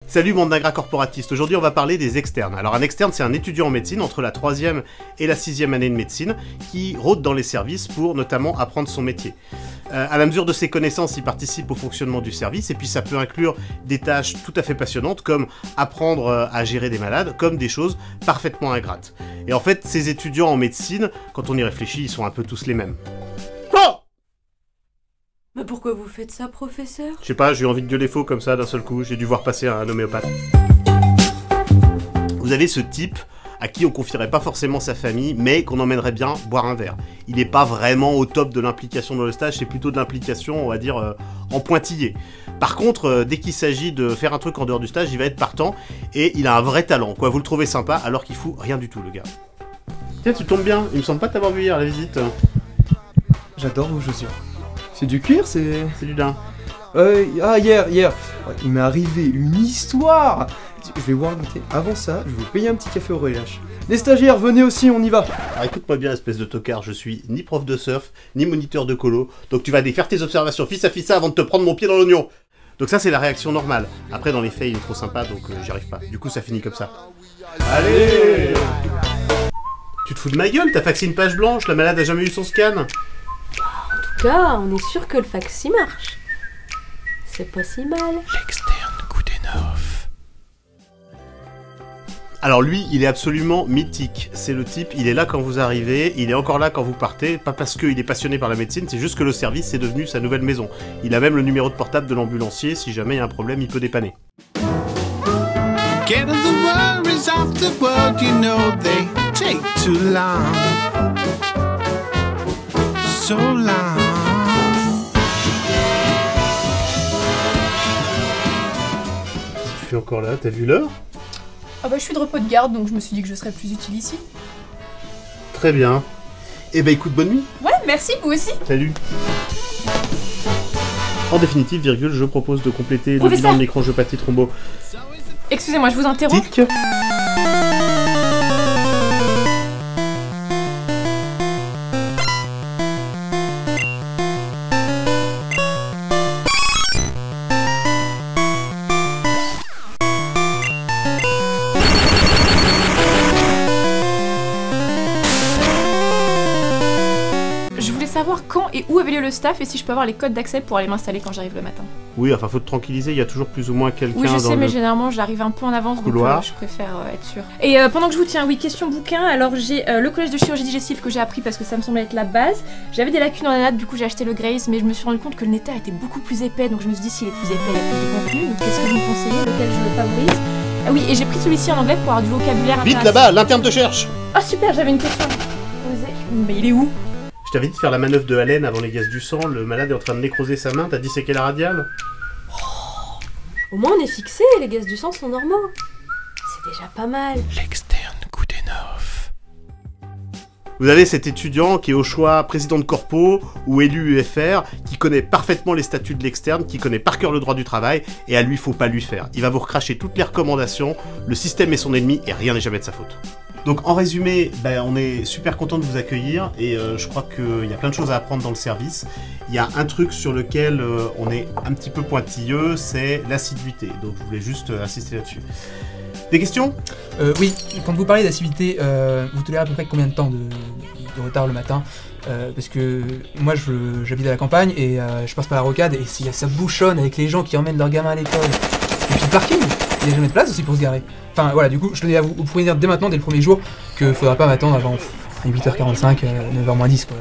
Salut monde d'ingrat corporatiste, aujourd'hui on va parler des externes. Alors un externe c'est un étudiant en médecine entre la 3e et la 6e année de médecine qui rôde dans les services pour notamment apprendre son métier. À la mesure de ses connaissances, il participe au fonctionnement du service et puis ça peut inclure des tâches tout à fait passionnantes comme apprendre à gérer des malades, comme des choses parfaitement ingrates. Et en fait ces étudiants en médecine, quand on y réfléchit, ils sont un peu tous les mêmes. Mais pourquoi vous faites ça, professeur? Je sais pas, j'ai eu envie de gueuler faux comme ça d'un seul coup, j'ai dû voir passer un homéopathe. Vous avez ce type à qui on confierait pas forcément sa famille, mais qu'on emmènerait bien boire un verre. Il n'est pas vraiment au top de l'implication dans le stage, c'est plutôt de l'implication, on va dire, en pointillé. Par contre, dès qu'il s'agit de faire un truc en dehors du stage, il va être partant, et il a un vrai talent, quoi. Vous le trouvez sympa, alors qu'il fout rien du tout, le gars. Tiens, tu tombes bien, il me semble pas t'avoir vu hier à la visite. J'adore vos chaussures. C'est du cuir, c'est du lin. Hier. Il m'est arrivé une histoire. Je vais vous raconter. Avant ça, je vais vous payer un petit café au relâche. Les stagiaires, venez aussi, on y va. Alors écoute-moi bien, espèce de tocard, je suis ni prof de surf, ni moniteur de colo, donc tu vas aller faire tes observations fils à fissa avant de te prendre mon pied dans l'oignon. Donc ça c'est la réaction normale. Après dans les faits il est trop sympa, donc j'y arrive pas. Du coup ça finit comme ça. Allez! Tu te fous de ma gueule, t'as faxé une page blanche, la malade a jamais eu son scan. En tout cas, on est sûr que le faxi marche. C'est pas si mal. L'externe Goodenough. Alors lui, il est absolument mythique. C'est le type, il est là quand vous arrivez, il est encore là quand vous partez, pas parce qu'il est passionné par la médecine, c'est juste que le service est devenu sa nouvelle maison. Il a même le numéro de portable de l'ambulancier, si jamais il y a un problème, il peut dépanner. Get the worries off the world, you know they take too long. So long. Tu fais encore là, t'as vu l'heure? Ah bah je suis de repos de garde donc je me suis dit que je serais plus utile ici. Très bien. Eh ben écoute, bonne nuit. Ouais, merci, vous aussi. Salut. En définitive, virgule, je propose de compléter le Professeur. bilan de microangiopathie thrombo. Excusez-moi, je vous interromps. Tic. Je voulais savoir quand et où avait lieu le staff et si je peux avoir les codes d'accès pour aller m'installer quand j'arrive le matin. Oui, enfin faut te tranquilliser, il y a toujours plus ou moins quelqu'un Oui, je sais, dans mais le... généralement j'arrive un peu en avance couloir. donc je préfère être sûre. Et pendant que je vous tiens, oui, question bouquin, alors j'ai le collège de chirurgie digestive que j'ai appris parce que ça me semblait être la base. J'avais des lacunes en anat, du coup j'ai acheté le Grace, mais je me suis rendu compte que le Netter était beaucoup plus épais, donc je me suis dit s'il est plus épais, il y a plus de contenu, donc qu'est-ce que vous me conseillez, lequel je le favorise? Ah oui, et j'ai pris celui-ci en anglais pour avoir du vocabulaire Vite intéressant. là-bas, l'interne te cherche. Ah super, j'avais une question à vous poser. Mais il est où? Je t'avais dit de faire la manœuvre de Allen avant les gaz du sang, le malade est en train de nécroser sa main, t'as disséqué la radiale? Au moins on est fixé, les gaz du sang sont normaux. C'est déjà pas mal. L'externe Goodenough. Vous avez cet étudiant qui est au choix président de corpo ou élu UFR, qui connaît parfaitement les statuts de l'externe, qui connaît par cœur le droit du travail, et à lui faut pas lui faire. Il va vous recracher toutes les recommandations, le système est son ennemi et rien n'est jamais de sa faute. Donc en résumé, on est super content de vous accueillir et je crois qu'il y a plein de choses à apprendre dans le service. Il y a un truc sur lequel on est un petit peu pointilleux, c'est l'assiduité. Donc je voulais juste insister là-dessus. Des questions? Oui, quand vous parlez d'assiduité, vous tolérez à peu près combien de temps de retard le matin? Parce que moi j'habite à la campagne et je passe par la rocade et ça bouchonne avec les gens qui emmènent leurs gamins à l'école. Et puis le parking, il n'y a jamais de place aussi pour se garer. Enfin voilà, du coup, je tenais à vous pourriez dire dès maintenant, dès le premier jour, que faudra pas m'attendre avant 8h45, 9h-10 quoi.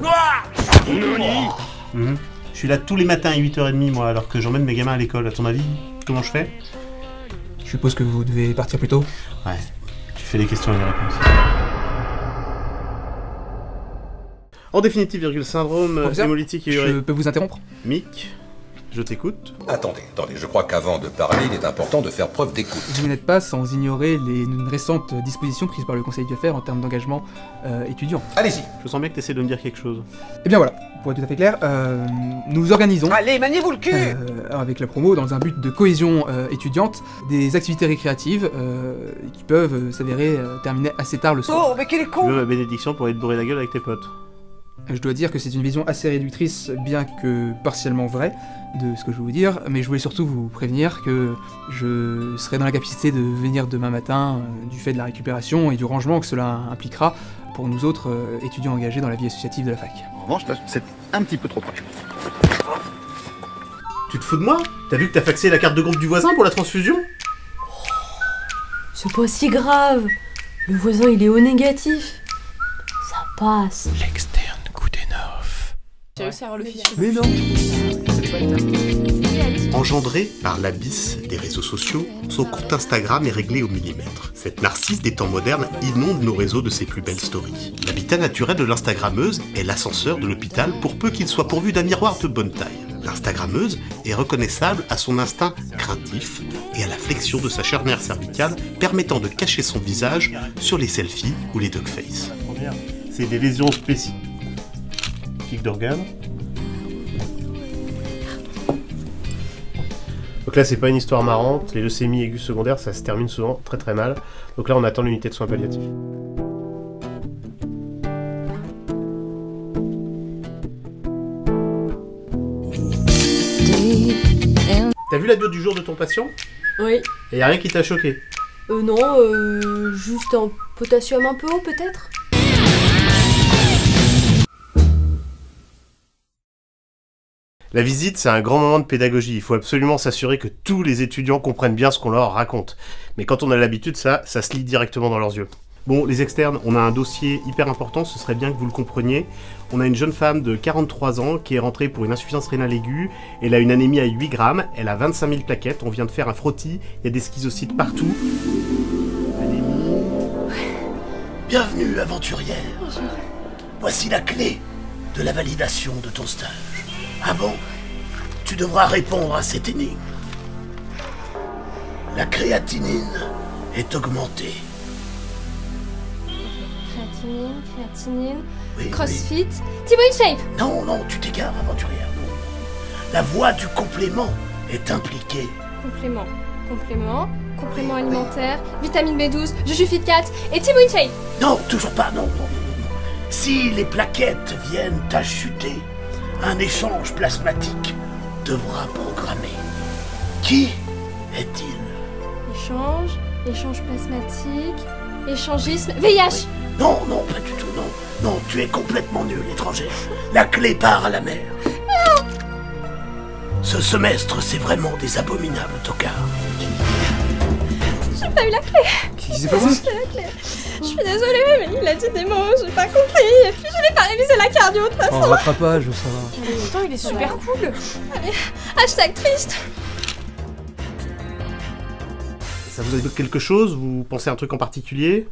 Je suis là tous les matins à 8h30 moi, alors que j'emmène mes gamins à l'école. À ton avis, comment je fais? Je suppose que vous devez partir plus tôt. Ouais, tu fais les questions et les réponses. En définitive, virgule, syndrome Professeur, hémolytique et je peux vous interrompre? Mick, je t'écoute. Attendez, je crois qu'avant de parler, il est important de faire preuve d'écoute. Vous n'êtes pas sans ignorer les récentes dispositions prises par le Conseil d'UFR en termes d'engagement étudiant. Allez-y. Je sens bien que tu essaies de me dire quelque chose. Eh bien voilà, pour être tout à fait clair, nous organisons, Allez, maniez-vous le cul avec la promo, dans un but de cohésion étudiante, des activités récréatives qui peuvent s'avérer terminer assez tard le soir. Oh, mais quel est Tu con veux ma bénédiction pour aller te bourrer la gueule avec tes potes? Je dois dire que c'est une vision assez réductrice, bien que partiellement vraie, de ce que je vais vous dire, mais je voulais surtout vous prévenir que je serai dans la capacité de venir demain matin du fait de la récupération et du rangement que cela impliquera pour nous autres étudiants engagés dans la vie associative de la fac. En revanche, là, c'est un petit peu trop proche. Tu te fous de moi? T'as vu que t'as faxé la carte de groupe du voisin pour la transfusion? C'est pas si grave. Le voisin, il est au négatif. Ça passe. L'externe Koudenov. J'ai réussi à avoir le fichier. Mais non. Engendré par l'abysse des réseaux sociaux, son compte Instagram est réglé au millimètre. Cette narcisse des temps modernes inonde nos réseaux de ses plus belles stories. L'habitat naturel de l'instagrammeuse est l'ascenseur de l'hôpital pour peu qu'il soit pourvu d'un miroir de bonne taille. L'instagrammeuse est reconnaissable à son instinct craintif et à la flexion de sa charnière cervicale permettant de cacher son visage sur les selfies ou les dogface. C'est des lésions spécifiques d'organes. Donc là, c'est pas une histoire marrante. Les leucémies aiguës secondaires, ça se termine souvent très très mal. Donc là, on attend l'unité de soins palliatifs. T'as vu la bio du jour de ton patient? Oui. Et y a rien qui t'a choqué? Non, juste un potassium un peu haut peut-être. La visite, c'est un grand moment de pédagogie. Il faut absolument s'assurer que tous les étudiants comprennent bien ce qu'on leur raconte. Mais quand on a l'habitude, ça se lit directement dans leurs yeux. Bon, les externes, on a un dossier hyper important, ce serait bien que vous le compreniez. On a une jeune femme de 43 ans qui est rentrée pour une insuffisance rénale aiguë. Elle a une anémie à 8 grammes, elle a 25 000 plaquettes, on vient de faire un frottis, il y a des schizocytes partout. Anémie... Bienvenue, aventurière. Voici la clé de la validation de ton stage. Avant, tu devras répondre à cette énigme. La créatinine est augmentée. Créatinine, Oui, crossfit, T-Bone Shape. Non, non, tu t'égares, aventurière. Non. La voie du complément est impliquée. Complément alimentaire, vitamine B12, Juju Fit 4 et T-Bone Shape. Non, toujours pas, non. Si les plaquettes viennent à chuter, un échange plasmatique devra programmer. Qui est-il? Échange plasmatique, échangisme, VIH. Non, pas du tout, non. Non, tu es complètement nul, étrangère. La clé part à la mer. Non. Ce semestre, c'est vraiment des abominables tocards. J'ai pas eu la clé. Qu'est-ce qui s'est passé? Je suis désolée, mais il a dit des mots, j'ai pas compris. Et puis je n'ai pas révisé la cardio de toute façon. Oh, rattrapage, ça va. Pourtant, il est super cool. Allez, hashtag triste. Ça vous évoque quelque chose? Vous pensez à un truc en particulier?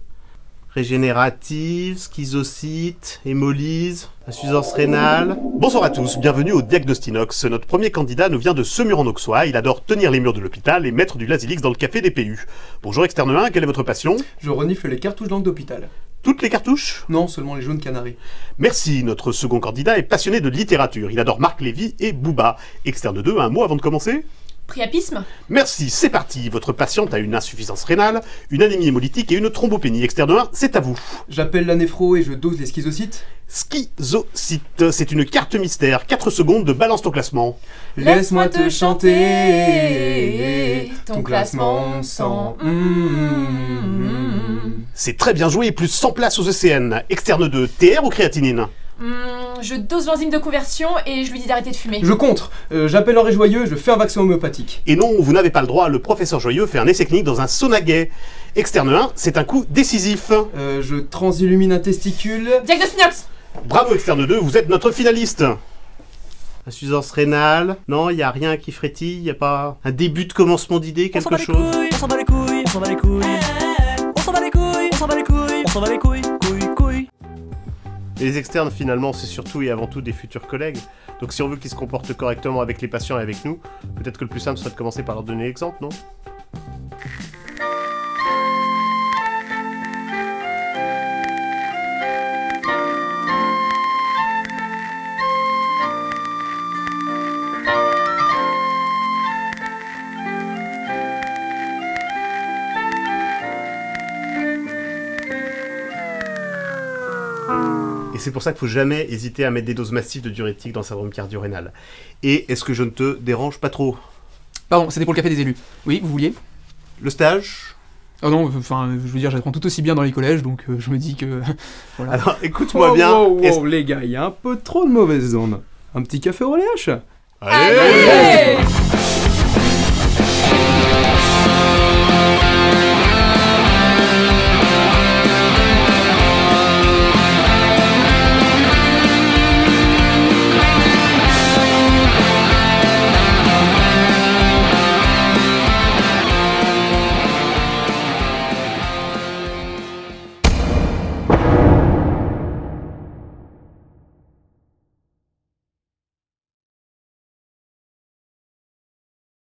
Régénérative, schizocyte, hémolyse, insuffisance rénale... Bonsoir à tous, bienvenue au Diagnostinox. Notre premier candidat nous vient de Semur-en-Auxois. Il adore tenir les murs de l'hôpital et mettre du Lazilix dans le café des PU. Bonjour externe 1, quelle est votre passion? Je renifle les cartouches d'angle d'hôpital. Toutes les cartouches? Non, seulement les jaunes canarés. Merci, notre second candidat est passionné de littérature. Il adore Marc Lévy et Booba. Externe 2, un mot avant de commencer? Priapisme. Merci, c'est parti. Votre patiente a une insuffisance rénale, une anémie hémolytique et une thrombopénie. Externe 1, c'est à vous. J'appelle la néphro et je dose les schizocytes. Schizocyte, c'est une carte mystère. 4 secondes de balance ton classement. Laisse-moi te chanter ton classement sans... C'est très bien joué, plus 100 places aux ECN. Externe 2, TR ou créatinine? Je dose l'enzyme de conversion et je lui dis d'arrêter de fumer. Je contre. J'appelle Henri Joyeux et je fais un vaccin homéopathique. Et non, vous n'avez pas le droit. Le professeur Joyeux fait un essai clinique dans un sauna gay. Externe 1, c'est un coup décisif. Je transillumine un testicule. Diagnostinox. Bravo Externe 2, vous êtes notre finaliste. Insuffisance rénale. Non, il n'y a rien qui frétille, il n'y a pas un début de commencement d'idée, quelque chose. On s'en bat les couilles, on s'en bat les couilles. On s'en bat les couilles, on s'en bat les couilles, on s'en bat les couilles, couilles. Et les externes, finalement, c'est surtout et avant tout des futurs collègues. Donc si on veut qu'ils se comportent correctement avec les patients et avec nous, peut-être que le plus simple serait de commencer par leur donner l'exemple, non? Et c'est pour ça qu'il faut jamais hésiter à mettre des doses massives de diurétique dans le syndrome cardio-rénal. Et est-ce que je ne te dérange pas trop? Pardon, c'était pour le café des élus. Oui, vous vouliez? Le stage? Ah non, enfin, je veux dire, j'apprends tout aussi bien dans les collèges, donc je me dis que... voilà. Alors, écoute-moi bien... Wow, les gars, il y a un peu trop de mauvaises ondes. Un petit café au relâche. Allez.